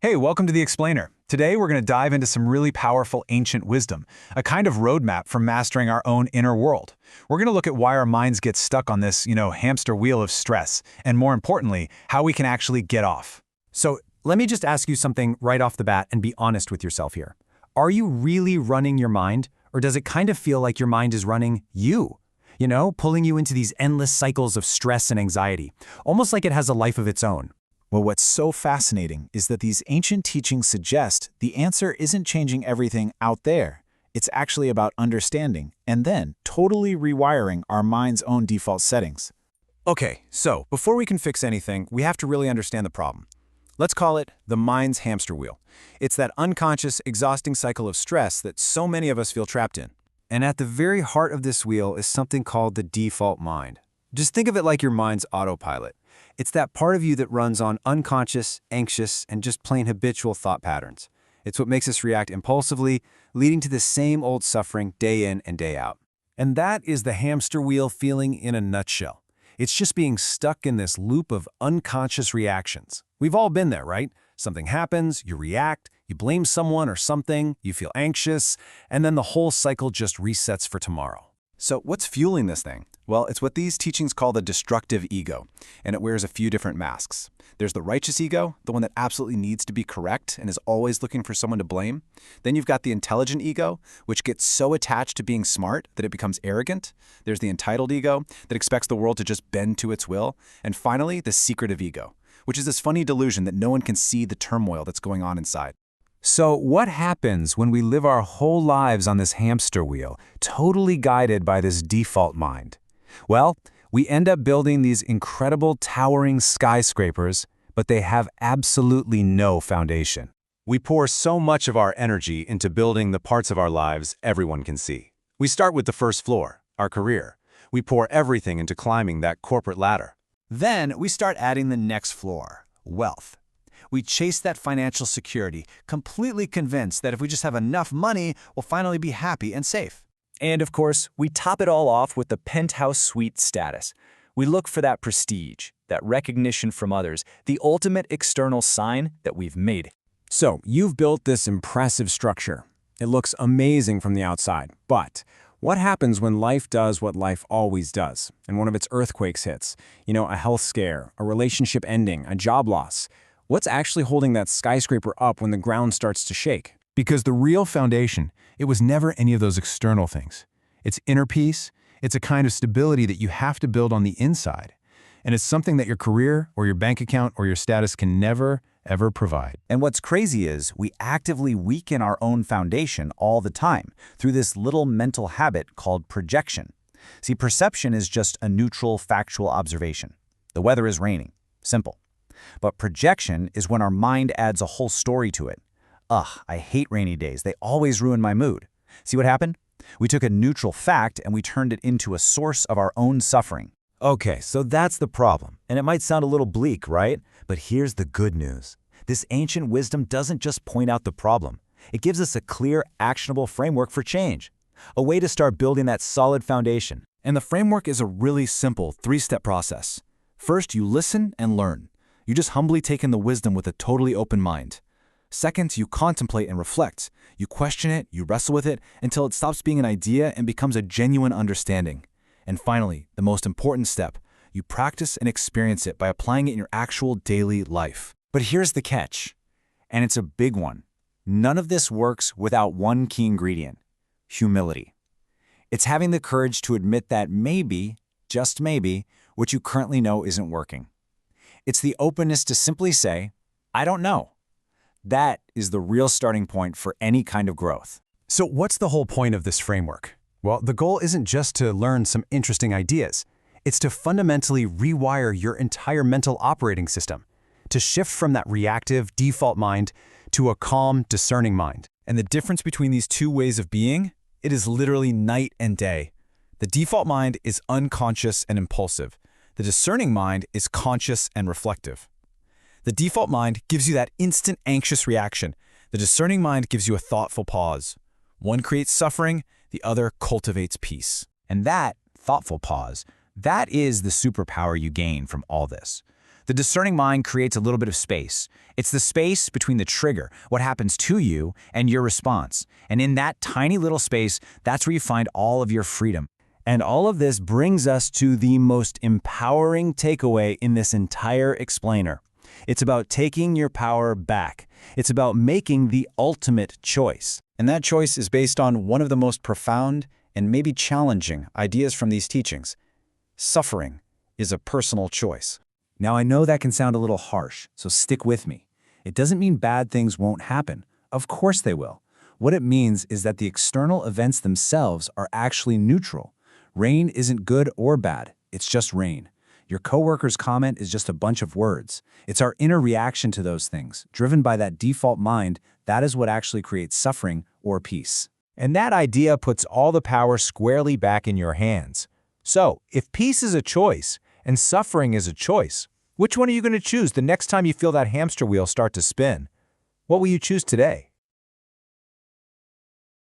Hey, welcome to The Explainer. Today we're going to dive into some really powerful ancient wisdom, a kind of roadmap for mastering our own inner world. We're going to look at why our minds get stuck on this, hamster wheel of stress, and more importantly, how we can actually get off. So let me just ask you something right off the bat and be honest with yourself here. Are you really running your mind, or does it kind of feel like your mind is running you? Pulling you into these endless cycles of stress and anxiety, almost like it has a life of its own. Well, what's so fascinating is that these ancient teachings suggest the answer isn't changing everything out there. It's actually about understanding and then totally rewiring our mind's own default settings. Okay, so before we can fix anything, we have to really understand the problem. Let's call it the mind's hamster wheel. It's that unconscious, exhausting cycle of stress that so many of us feel trapped in. And at the very heart of this wheel is something called the default mind. Just think of it like your mind's autopilot. It's that part of you that runs on unconscious, anxious, and just plain habitual thought patterns. It's what makes us react impulsively, leading to the same old suffering day in and day out. And that is the hamster wheel feeling in a nutshell. It's just being stuck in this loop of unconscious reactions. We've all been there, right? Something happens, you react, you blame someone or something, you feel anxious, and then the whole cycle just resets for tomorrow. So what's fueling this thing? Well, it's what these teachings call the destructive ego, and it wears a few different masks. There's the righteous ego, the one that absolutely needs to be correct and is always looking for someone to blame. Then you've got the intelligent ego, which gets so attached to being smart that it becomes arrogant. There's the entitled ego that expects the world to just bend to its will. And finally, the secretive ego, which is this funny delusion that no one can see the turmoil that's going on inside. So what happens when we live our whole lives on this hamster wheel, totally guided by this default mind? Well, we end up building these incredible towering skyscrapers, but they have absolutely no foundation. We pour so much of our energy into building the parts of our lives everyone can see. We start with the first floor, our career. We pour everything into climbing that corporate ladder. Then we start adding the next floor, wealth. We chase that financial security, completely convinced that if we just have enough money, we'll finally be happy and safe. And of course, we top it all off with the penthouse suite status. We look for that prestige, that recognition from others, the ultimate external sign that we've made it. So you've built this impressive structure. It looks amazing from the outside, but what happens when life does what life always does, and one of its earthquakes hits? A health scare, a relationship ending, a job loss. What's actually holding that skyscraper up when the ground starts to shake? Because the real foundation, it was never any of those external things. It's inner peace, it's a kind of stability that you have to build on the inside. And it's something that your career or your bank account or your status can never, ever provide. And what's crazy is we actively weaken our own foundation all the time through this little mental habit called projection. See, perception is just a neutral, factual observation. The weather is raining. Simple. But projection is when our mind adds a whole story to it. Ugh, I hate rainy days. They always ruin my mood. See what happened? We took a neutral fact and we turned it into a source of our own suffering. Okay, so that's the problem. And it might sound a little bleak, right? But here's the good news. This ancient wisdom doesn't just point out the problem. It gives us a clear, actionable framework for change. A way to start building that solid foundation. And the framework is a really simple three-step process. First, you listen and learn. You just humbly take in the wisdom with a totally open mind. Second, you contemplate and reflect. You question it, you wrestle with it, until it stops being an idea and becomes a genuine understanding. And finally, the most important step, you practice and experience it by applying it in your actual daily life. But here's the catch, and it's a big one. None of this works without one key ingredient: humility. It's having the courage to admit that maybe, just maybe, what you currently know isn't working. It's the openness to simply say, I don't know. That is the real starting point for any kind of growth. So what's the whole point of this framework? Well, the goal isn't just to learn some interesting ideas. It's to fundamentally rewire your entire mental operating system, to shift from that reactive, default mind to a calm, discerning mind. And the difference between these two ways of being, it is literally night and day. The default mind is unconscious and impulsive. The discerning mind is conscious and reflective. The default mind gives you that instant anxious reaction. The discerning mind gives you a thoughtful pause. One creates suffering, the other cultivates peace. And that thoughtful pause, that is the superpower you gain from all this. The discerning mind creates a little bit of space. It's the space between the trigger, what happens to you, and your response. And in that tiny little space, that's where you find all of your freedom. And all of this brings us to the most empowering takeaway in this entire explainer. It's about taking your power back. It's about making the ultimate choice. And that choice is based on one of the most profound and maybe challenging ideas from these teachings. Suffering is a personal choice. Now, I know that can sound a little harsh, so stick with me. It doesn't mean bad things won't happen. Of course they will. What it means is that the external events themselves are actually neutral. Rain isn't good or bad, it's just rain. Your coworker's comment is just a bunch of words. It's our inner reaction to those things, driven by that default mind, that is what actually creates suffering or peace. And that idea puts all the power squarely back in your hands. So, if peace is a choice and suffering is a choice, which one are you going to choose the next time you feel that hamster wheel start to spin? What will you choose today?